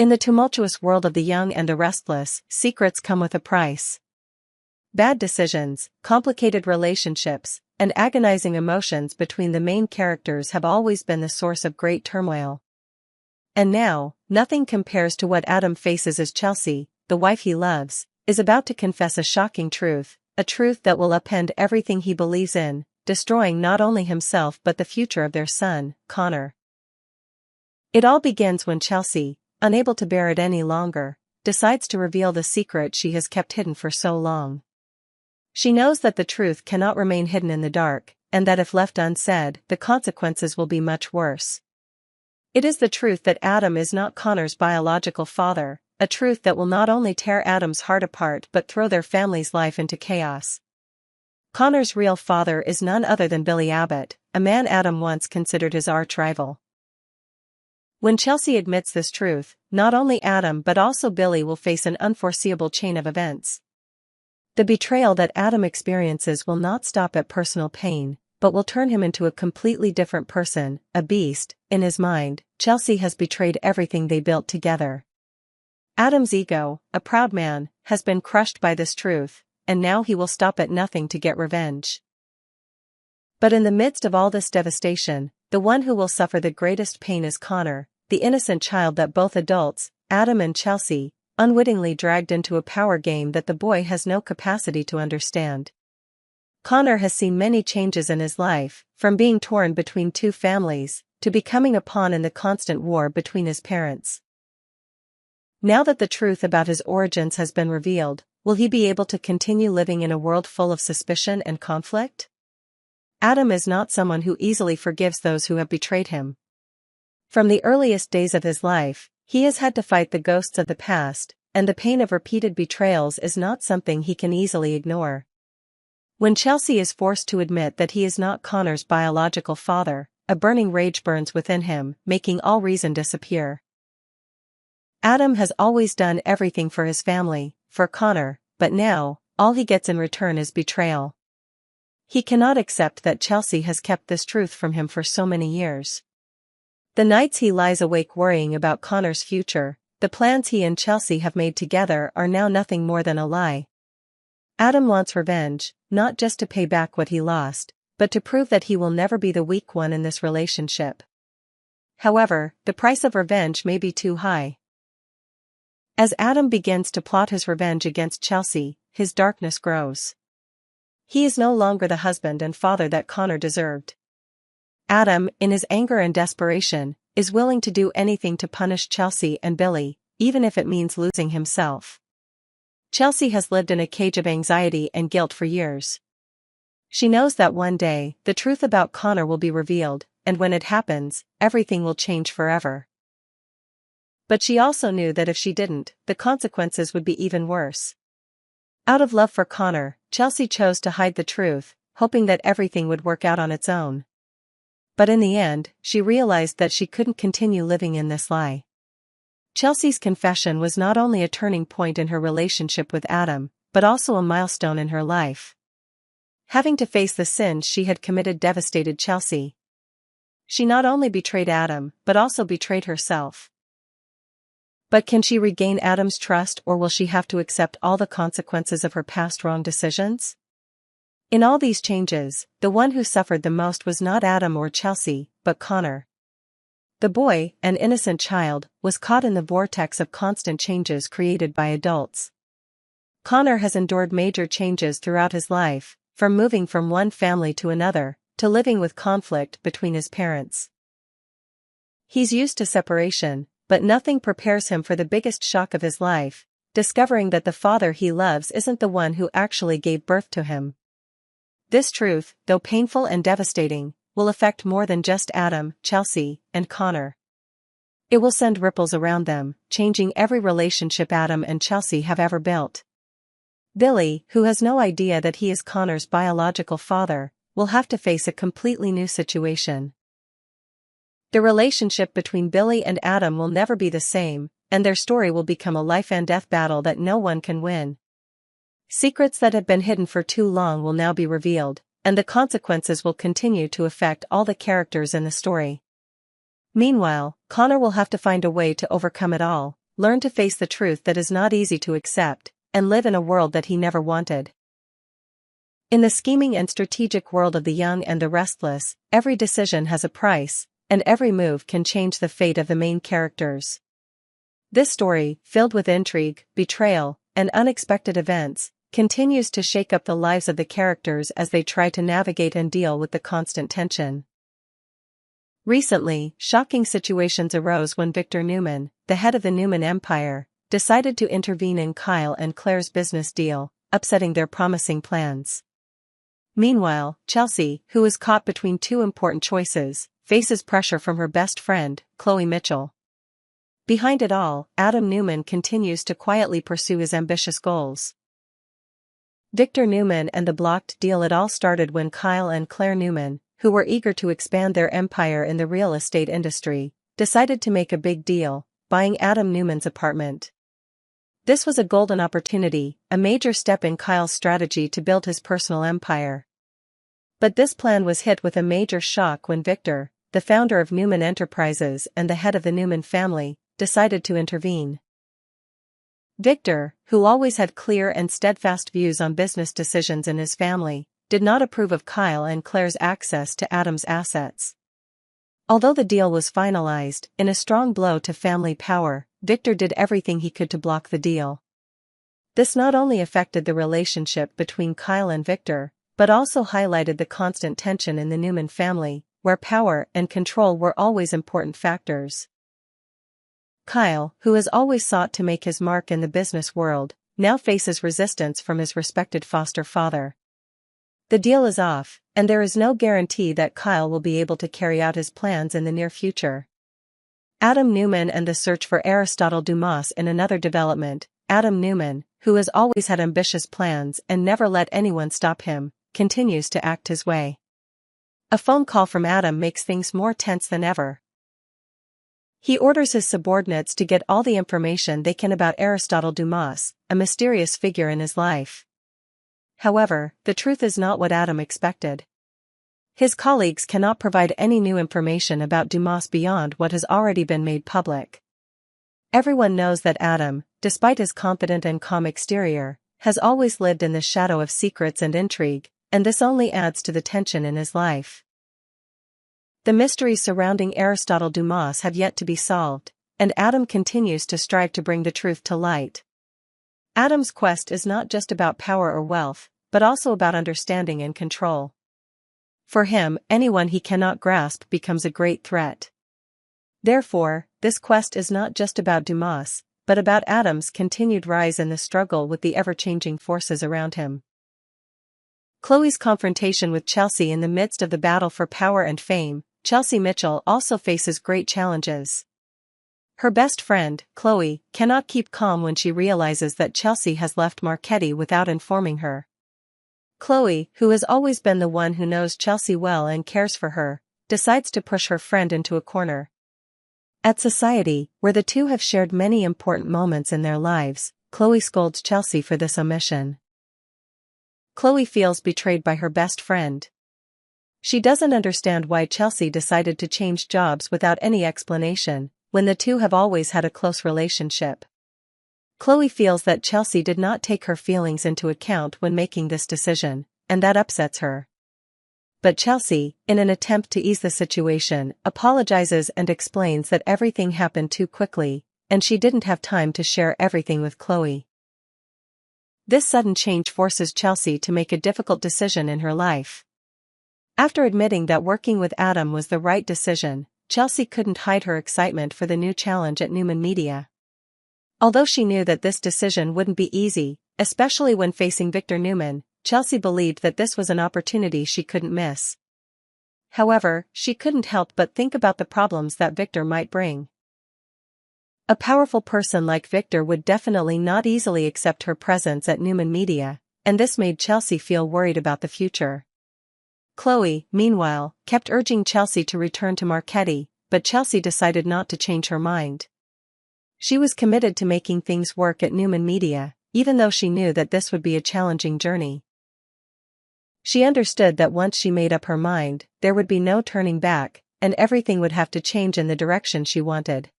In the tumultuous world of the young and the restless, secrets come with a price. Bad decisions, complicated relationships, and agonizing emotions between the main characters have always been the source of great turmoil. And now, nothing compares to what Adam faces as Chelsea, the wife he loves, is about to confess a shocking truth, a truth that will upend everything he believes in, destroying not only himself but the future of their son, Connor. It all begins when Chelsea, unable to bear it any longer, decides to reveal the secret she has kept hidden for so long. She knows that the truth cannot remain hidden in the dark, and that if left unsaid, the consequences will be much worse. It is the truth that Adam is not Connor's biological father, a truth that will not only tear Adam's heart apart but throw their family's life into chaos. Connor's real father is none other than Billy Abbott, a man Adam once considered his arch-rival. When Chelsea admits this truth, not only Adam but also Billy will face an unforeseeable chain of events. The betrayal that Adam experiences will not stop at personal pain, but will turn him into a completely different person, a beast. In his mind, Chelsea has betrayed everything they built together. Adam's ego, a proud man, has been crushed by this truth, and now he will stop at nothing to get revenge. But in the midst of all this devastation, the one who will suffer the greatest pain is Connor, the innocent child that both adults, Adam and Chelsea, unwittingly dragged into a power game that the boy has no capacity to understand. Connor has seen many changes in his life, from being torn between two families, to becoming a pawn in the constant war between his parents. Now that the truth about his origins has been revealed, will he be able to continue living in a world full of suspicion and conflict? Adam is not someone who easily forgives those who have betrayed him. From the earliest days of his life, he has had to fight the ghosts of the past, and the pain of repeated betrayals is not something he can easily ignore. When Chelsea is forced to admit that he is not Connor's biological father, a burning rage burns within him, making all reason disappear. Adam has always done everything for his family, for Connor, but now, all he gets in return is betrayal. He cannot accept that Chelsea has kept this truth from him for so many years. The nights he lies awake worrying about Connor's future, the plans he and Chelsea have made together are now nothing more than a lie. Adam wants revenge, not just to pay back what he lost, but to prove that he will never be the weak one in this relationship. However, the price of revenge may be too high. As Adam begins to plot his revenge against Chelsea, his darkness grows. He is no longer the husband and father that Connor deserved. Adam, in his anger and desperation, is willing to do anything to punish Chelsea and Billy, even if it means losing himself. Chelsea has lived in a cage of anxiety and guilt for years. She knows that one day, the truth about Connor will be revealed, and when it happens, everything will change forever. But she also knew that if she didn't, the consequences would be even worse. Out of love for Connor, Chelsea chose to hide the truth, hoping that everything would work out on its own. But in the end, she realized that she couldn't continue living in this lie. Chelsea's confession was not only a turning point in her relationship with Adam, but also a milestone in her life. Having to face the sins she had committed devastated Chelsea. She not only betrayed Adam, but also betrayed herself. But can she regain Adam's trust, or will she have to accept all the consequences of her past wrong decisions? In all these changes, the one who suffered the most was not Adam or Chelsea, but Connor. The boy, an innocent child, was caught in the vortex of constant changes created by adults. Connor has endured major changes throughout his life, from moving from one family to another, to living with conflict between his parents. He's used to separation, but nothing prepares him for the biggest shock of his life, discovering that the father he loves isn't the one who actually gave birth to him. This truth, though painful and devastating, will affect more than just Adam, Chelsea, and Connor. It will send ripples around them, changing every relationship Adam and Chelsea have ever built. Billy, who has no idea that he is Connor's biological father, will have to face a completely new situation. The relationship between Billy and Adam will never be the same, and their story will become a life-and-death battle that no one can win. Secrets that have been hidden for too long will now be revealed, and the consequences will continue to affect all the characters in the story. Meanwhile, Connor will have to find a way to overcome it all, learn to face the truth that is not easy to accept, and live in a world that he never wanted. In the scheming and strategic world of the young and the restless, every decision has a price, and every move can change the fate of the main characters. This story, filled with intrigue, betrayal, and unexpected events, continues to shake up the lives of the characters as they try to navigate and deal with the constant tension. Recently, shocking situations arose when Victor Newman, the head of the Newman Empire, decided to intervene in Kyle and Claire's business deal, upsetting their promising plans. Meanwhile, Chelsea, who is caught between two important choices, faces pressure from her best friend, Khloe Mitchell. Behind it all, Adam Newman continues to quietly pursue his ambitious goals. Victor Newman and the blocked deal. It all started when Kyle and Claire Newman, who were eager to expand their empire in the real estate industry, decided to make a big deal, buying Adam Newman's apartment. This was a golden opportunity, a major step in Kyle's strategy to build his personal empire. But this plan was hit with a major shock when Victor, the founder of Newman Enterprises and the head of the Newman family, decided to intervene. Victor, who always had clear and steadfast views on business decisions in his family, did not approve of Kyle and Claire's access to Adam's assets. Although the deal was finalized, in a strong blow to family power, Victor did everything he could to block the deal. This not only affected the relationship between Kyle and Victor, but also highlighted the constant tension in the Newman family, where power and control were always important factors. Kyle, who has always sought to make his mark in the business world, now faces resistance from his respected foster father. The deal is off, and there is no guarantee that Kyle will be able to carry out his plans in the near future. Adam Newman and the search for Aristotle Dumas. In another development, Adam Newman, who has always had ambitious plans and never let anyone stop him, continues to act his way. A phone call from Adam makes things more tense than ever. He orders his subordinates to get all the information they can about Aristotle Dumas, a mysterious figure in his life. However, the truth is not what Adam expected. His colleagues cannot provide any new information about Dumas beyond what has already been made public. Everyone knows that Adam, despite his confident and calm exterior, has always lived in the shadow of secrets and intrigue, and this only adds to the tension in his life. The mysteries surrounding Aristotle Dumas have yet to be solved, and Adam continues to strive to bring the truth to light. Adam's quest is not just about power or wealth, but also about understanding and control. For him, anyone he cannot grasp becomes a great threat. Therefore, this quest is not just about Dumas, but about Adam's continued rise in the struggle with the ever-changing forces around him. Khloe's confrontation with Chelsea. In the midst of the battle for power and fame, Chelsea Mitchell also faces great challenges. Her best friend, Khloe, cannot keep calm when she realizes that Chelsea has left Marchetti without informing her. Khloe, who has always been the one who knows Chelsea well and cares for her, decides to push her friend into a corner. At society, where the two have shared many important moments in their lives, Khloe scolds Chelsea for this omission. Khloe feels betrayed by her best friend. She doesn't understand why Chelsea decided to change jobs without any explanation, when the two have always had a close relationship. Khloe feels that Chelsea did not take her feelings into account when making this decision, and that upsets her. But Chelsea, in an attempt to ease the situation, apologizes and explains that everything happened too quickly, and she didn't have time to share everything with Khloe. This sudden change forces Chelsea to make a difficult decision in her life. After admitting that working with Adam was the right decision, Chelsea couldn't hide her excitement for the new challenge at Newman Media. Although she knew that this decision wouldn't be easy, especially when facing Victor Newman, Chelsea believed that this was an opportunity she couldn't miss. However, she couldn't help but think about the problems that Victor might bring. A powerful person like Victor would definitely not easily accept her presence at Newman Media, and this made Chelsea feel worried about the future. Khloe, meanwhile, kept urging Chelsea to return to Marchetti, but Chelsea decided not to change her mind. She was committed to making things work at Newman Media, even though she knew that this would be a challenging journey. She understood that once she made up her mind, there would be no turning back, and everything would have to change in the direction she wanted.